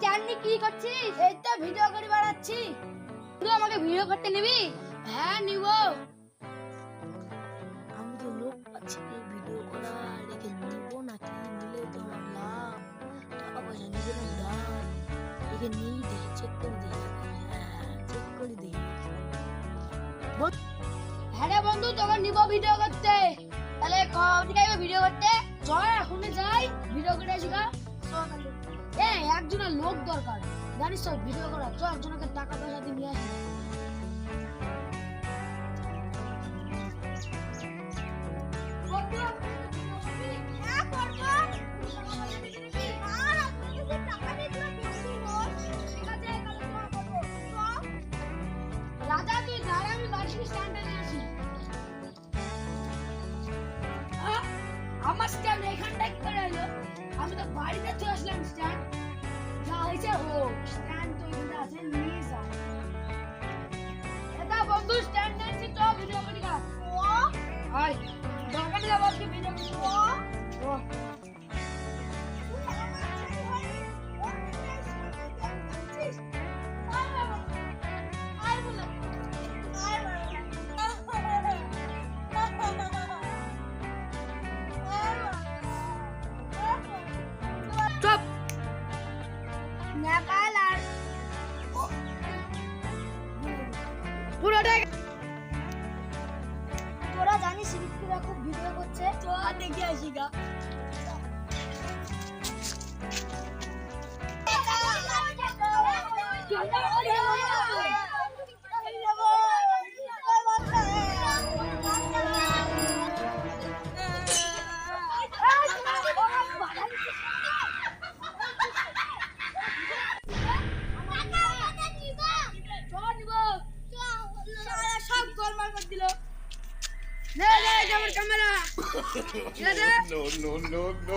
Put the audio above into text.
Stand নিয়ে কি করছিস? এই তো ভিডিও করে বেড়াচ্ছি। তুই আমাকে ভিডিও করতে নিবি? হ্যাঁ নিব। আমি তো লোক পাচ্ছি না ভিডিও করা, রেখে নিবো নাকি নিলে তো আমার লাভ, টাকা পয়সা নিবে না লাভ, রেখে নিই দেখি চেক করে দিই। হ্যাঁ চেক করে দিই। হ্যাঁ রে বন্ধু, তোকে নিব ভিডিও করতে। তাহলে কবে যাইবে ভিডিও করতে? চল এখন যাই, ভিডিও করে আসি গা। একজনের লোক দরকার, জানিস তো ভিডিও করা। চল একজনকে টাকা পয়সা দিয়ে নিয়ে আসি। রাজা তুই দাঁড়া, আমি বাড়ি স্ট্যান্ডে নিয়ে আসি। আমার স্ট্যান্ড এখানটা কি করে এলো? আমি তো বাড়িতে চলে আসলাম। স্ট্যান্ড যা হয়েছে হোক, স্ট্যান্ড তো এখানে আছে, নিয়ে যা। এটা বন্ধু স্ট্যান্ড নিয়েছি, তো ভিডিও করি গা। হাই দরকার নেই বাবা, ভিডিও করি। ও চুপ। নেপাল আর পুরোটাই তোরা জানিস ঋতুরা খুব ভিডিও করছে। তো দেখে আসি গা। সব গোলমাল করে দিল। Camera no, no, no, no.